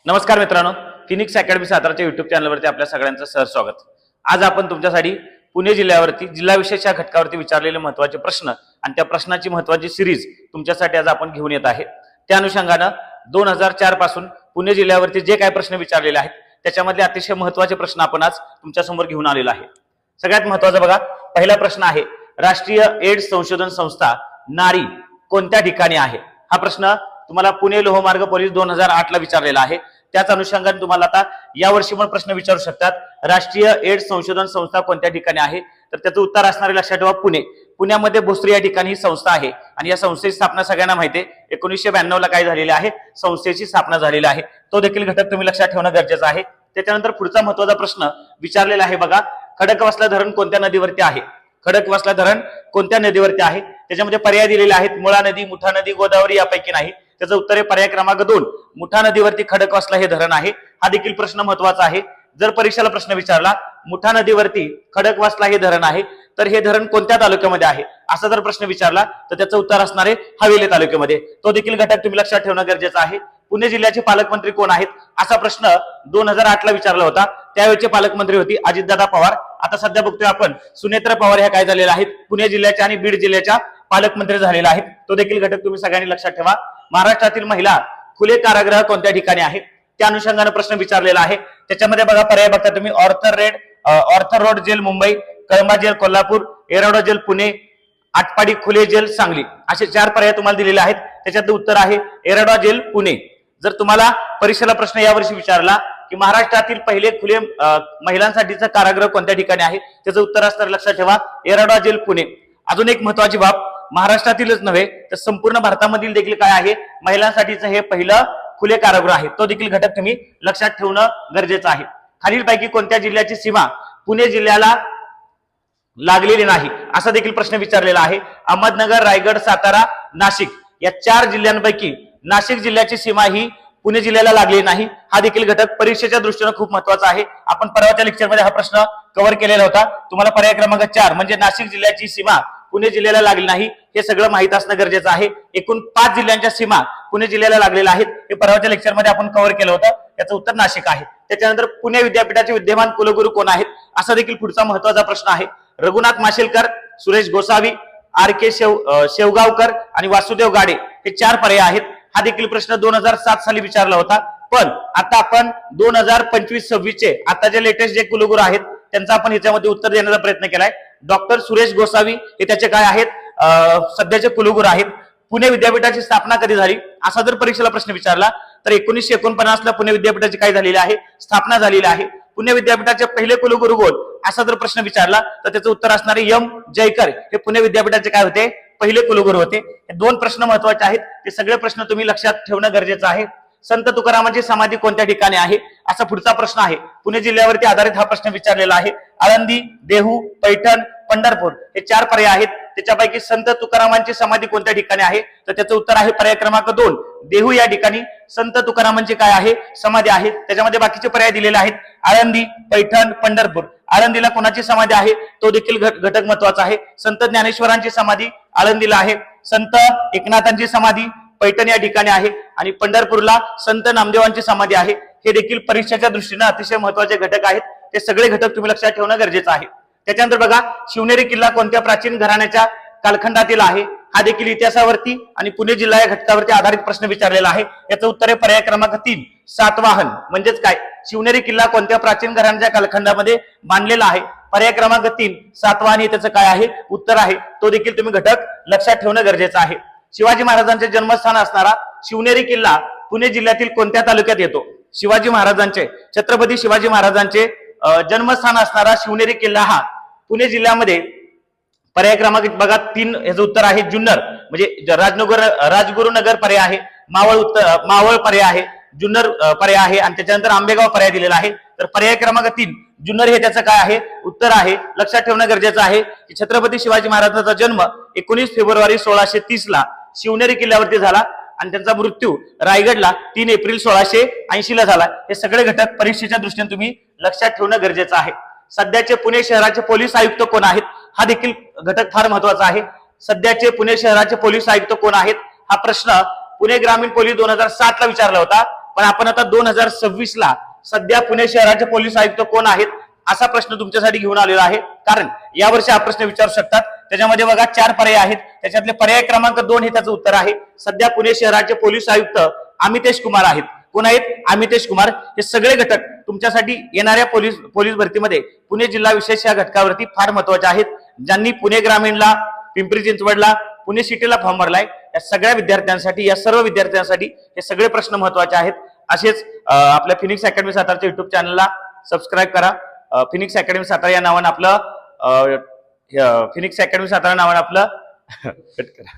नमस्कार मित्रांनो, Phoenix academy साताराच्या YouTube चॅनलवरती आपल्या सगळ्यांचं सहर्ष स्वागत। आज आपण तुमच्यासाठी पुणे जिल्ह्यावरती जिल्हा विशेषच्या घटकावरती विचारलेले महत्त्वाचे प्रश्न आणि त्या प्रश्नाची महत्त्वाची सिरीज तुमच्यासाठी आज आपण घेऊन येत आहे। त्या अनुषंगाने 2004 पासून पुणे जिल्ह्यावरती जे काही प्रश्न विचारलेले आहेत त्याच्यामधले अतिशय महत्त्वाचे प्रश्न आपण आज तुमच्या समोर घेऊन आलेलो आहे। सगळ्यात महत्त्वाचा बघा, पहिला प्रश्न आहे, राष्ट्रीय एड्स संशोधन संस्था नारी कोणत्या ठिकाणी आहे? हा प्रश्न तुम्हाला पुणे लोहमार्ग पोलीस 2008 ला विचारलेला आहे। त्याच अनुषंगाने तुम्हाला आता यावर्षी पण प्रश्न विचारू शकतात, राष्ट्रीय एड्स संशोधन संस्था कोणत्या ठिकाणी आहे? तर त्याचं उत्तर असणारे लक्षात ठेवा पुणे। पुण्यामध्ये भोसरी या ठिकाणी ही संस्था आहे आणि या संस्थेची स्थापना सगळ्यांना माहिती आहे, 1992 ला काय झालेली आहे, संस्थेची स्थापना झालेली आहे। तो देखील घटक तुम्ही लक्षात ठेवणं गरजेचं आहे। त्याच्यानंतर पुढचा महत्त्वाचा प्रश्न विचारलेला आहे बघा, खडकवासला धरण कोणत्या नदीवरती आहे? खडकवासला धरण कोणत्या नदीवरती आहे? त्याच्यामध्ये पर्याय दिलेले आहेत, मुळा नदी, मुठा नदी, गोदावरी यापैकी नाही। त्याचं उत्तर आहे पर्याय क्रमांक 2, मुठा नदीवरती खडकवासला हे धरण आहे। हा देखील प्रश्न महत्त्वाचा आहे। जर परीक्षेला प्रश्न विचारला मुठा नदीवरती खडकवासला हे धरण आहे तर हे धरण कोणत्या तालुक्यामध्ये आहे असा जर प्रश्न विचारला तर त्याचं उत्तर असणार आहे हवेली तालुक्यामध्ये। तो देखील घटक तुम्ही लक्षात ठेवणं गरजेचं आहे। पुणे जिल्ह्याचे पालकमंत्री कोण आहेत असा प्रश्न 2008 ला विचारला होता। त्यावेळेचे पालकमंत्री होती अजितदादा पवार। आता सध्या बघतोय आपण सुनेत्रा पवार ह्या काय झालेल्या आहेत, पुणे जिल्ह्याच्या आणि बीड जिल्ह्याच्या पालकमंत्री झालेला आहेत। तो देखील घटक तुम्ही सगळ्यांनी लक्षात ठेवा। महाराष्ट्रातील महिला खुले कारागृह कोणत्या ठिकाणी आहेत त्या अनुषंगाने प्रश्न विचारलेला आहे। त्याच्यामध्ये बघा पर्याय बघता तुम्ही, Arthur road jail Mumbai, Kalamba jail Kolhapur, Yerawada jail Pune, Atpadi खुले जेल सांगली, असे 4 पर्याय तुम्हाला दिलेले आहेत। त्याच्यातलं उत्तर आहे एरोडा जेल पुणे। जर तुम्हाला परीक्षेला प्रश्न यावर्षी विचारला की महाराष्ट्रातील पहिले खुले महिलांसाठीचं कारागृह कोणत्या ठिकाणी आहे, त्याचं उत्तर असणार लक्षात ठेवा एरोडा जेल पुणे। अजून एक महत्त्वाची बाब, महाराष्ट्रातीलच नव्हे तर संपूर्ण भारतामधील देखील काय आहे, महिलांसाठीचं हे पहिलं खुले कारागृह आहे। तो देखील घटक तुम्ही लक्षात ठेवणं गरजेचं आहे। खालीलपैकी कोणत्या जिल्ह्याची सीमा पुणे जिल्ह्याला लागलेली नाही असा देखील प्रश्न विचारलेला आहे। अहमदनगर, रायगड, सातारा, नाशिक या 4 जिल्ह्यांपैकी नाशिक जिल्ह्याची सीमा ही पुणे जिल्ह्याला लागली नाही। हा देखील घटक परीक्षेच्या दृष्टीने खूप महत्त्वाचा आहे। आपण परवाच्या लेक्चरमध्ये हा प्रश्न कव्हर केलेला होता। तुम्हाला पर्याय क्रमांक 4 म्हणजे नाशिक जिल्ह्याची सीमा पुणे जिल्ह्याला लागली नाही हे सगळं माहित असणं गरजेचं आहे। एकूण 5 जिल्ह्यांच्या सीमा पुणे जिल्ह्याला लागलेल्या आहेत, हे परवाच्या लेक्चरमध्ये आपण कव्हर केलं होतं। याचं उत्तर नाशिक आहे। त्याच्यानंतर पुणे विद्यापीठाचे विद्यमान कुलगुरू कोण आहेत असा देखील पुढचा महत्त्वाचा प्रश्न आहे। रघुनाथ माशेलकर, सुरेश गोसावी, RK शेवगावकर आणि वासुदेव गाडे हे 4 पर्याय आहेत। हा देखील प्रश्न 2007 साली विचारला होता, पण आता आपण 2025-26 चे आता जे लेटेस्ट जे कुलगुरू आहेत त्यांचा आपण ह्याच्यामध्ये उत्तर देण्याचा प्रयत्न केलाय। डॉक्टर सुरेश गोसावी हे त्याचे काय आहेत, सध्याचे कुलगुरू आहेत। पुणे विद्यापीठाची स्थापना कधी झाली असा जर परीक्षेला प्रश्न विचारला तर 1949 ला पुणे विद्यापीठाची काय झालेली आहे, स्थापना झालेली आहे। पुणे विद्यापीठाचे पहिले कुलगुरू कोण असा जर प्रश्न विचारला तर त्याचं उत्तर असणारे M जयकर हे पुणे विद्यापीठाचे काय होते, पहिले कुलगुरू होते। हे 2 प्रश्न महत्त्वाचे आहेत, ते सगळे प्रश्न तुम्ही लक्षात ठेवणं गरजेचं आहे। संत तुकारामांची समाधी कोणत्या ठिकाणी आहे असा पुढचा प्रश्न आहे। पुणे जिल्ह्यावरती आधारित हा प्रश्न विचारलेला आहे। आळंदी, देहू, पैठण, पंढरपूर हे 4 पर्याय आहेत। त्याच्यापैकी संत तुकारामांची समाधी कोणत्या ठिकाणी आहे तर त्याचं उत्तर आहे पर्याय क्रमांक 2, देहू या ठिकाणी संत तुकारामांची काय आहे, समाधी आहे। त्याच्यामध्ये बाकीचे पर्याय दिलेले आहेत, आळंदी, पैठण, पंढरपूर। आळंदीला कोणाची समाधी आहे तो देखील घटक महत्त्वाचा आहे। संत ज्ञानेश्वरांची समाधी आळंदीला आहे, संत एकनाथांची समाधी पैठण या ठिकाणी आहे आणि पंढरपूरला संत नामदेवांची समाधी आहे। हे देखील परीक्षेच्या दृष्टीने अतिशय महत्त्वाचे घटक आहेत। ते सगळे घटक तुम्ही लक्षात ठेवणं गरजेचं आहे। त्याच्यानंतर बघा, शिवनेरी किल्ला कोणत्या प्राचीन घराण्याच्या कालखंडातील आहे? हा देखील इतिहासावरती आणि पुणे जिल्हा या घटकावरती आधारित प्रश्न विचारलेला आहे। याचं उत्तर आहे पर्याय क्रमांक 3, सातवाहन। म्हणजेच काय, शिवनेरी किल्ला कोणत्या प्राचीन घराण्याच्या कालखंडामध्ये बांधलेला आहे? पर्याय क्रमांक 3 सातवाहन हे त्याचं काय आहे, उत्तर आहे। तो देखील तुम्ही घटक लक्षात ठेवणं गरजेचं आहे। शिवाजी महाराजांचे जन्मस्थान असणारा शिवनेरी किल्ला पुणे जिल्ह्यातील कोणत्या तालुक्यात येतो? शिवाजी महाराजांचे, छत्रपती शिवाजी महाराजांचे जन्मस्थान असणारा शिवनेरी किल्ला हा पुणे जिल्ह्यामध्ये पर्याय क्रमांक बघा 3 याचं उत्तर आहे जुन्नर, म्हणजे राजगुरुनगर पर्याय आहे, मावळ पर्याय आहे, जुन्नर पर्याय आहे आणि त्याच्यानंतर आंबेगाव पर्याय दिलेला आहे। तर पर्याय क्रमांक 3 जुन्नर हे त्याचं काय आहे, उत्तर आहे। लक्षात ठेवणं गरजेचं आहे की छत्रपती शिवाजी महाराजांचा जन्म 19 फेब्रुवारी 1630 ला शिवनेरी किल्ल्यावरती झाला आणि त्यांचा मृत्यू रायगडला 3 एप्रिल 1680 ला झाला। हे सगळे घटक परीक्षेच्या दृष्टीने तुम्ही लक्षात ठेवणं गरजेचं आहे। सध्याचे पुणे शहराचे पोलीस आयुक्त कोण आहेत हा देखील घटक फार महत्त्वाचा आहे। सध्याचे पुणे शहराचे पोलीस आयुक्त कोण आहेत हा प्रश्न पुणे ग्रामीण पोलीस 2007 ला विचारला होता, पण आपण आता 2026 ला सध्या पुणे शहराचे पोलीस आयुक्त कोण आहेत असा प्रश्न तुमच्यासाठी घेऊन आलेला आहे. कारण यावर्षी हा प्रश्न विचारू शकतात. त्याच्यामध्ये बघा 4 पर्याय आहेत. त्याच्यातले पर्याय क्रमांक 2 हे त्याचं उत्तर आहे. सध्या पुणे शहराचे पोलीस आयुक्त अमितेश कुमार आहेत. कोण आहेत? अमितेश कुमार. हे सगळे घटक तुमच्यासाठी येणाऱ्या पोलीस भरतीमध्ये पुणे जिल्हा विशेष या घटकावरती फार महत्वाचे आहेत. ज्यांनी पुणे ग्रामीणला, पिंपरी चिंचवडला, पुणे सिटीला फॉर्म भरलाय या सगळ्या विद्यार्थ्यांसाठी, या सर्व विद्यार्थ्यांसाठी हे सगळे प्रश्न महत्वाचे आहेत. असेच आपल्या फिनिक्स अकॅडमी साताराच्या युट्यूब चॅनलला सबस्क्राईब करा. फिनिक्स अकॅडमी सातारा या नावानं आपलं फिनिक्स अकॅडमी सातारा नावानं आपलं कट करा.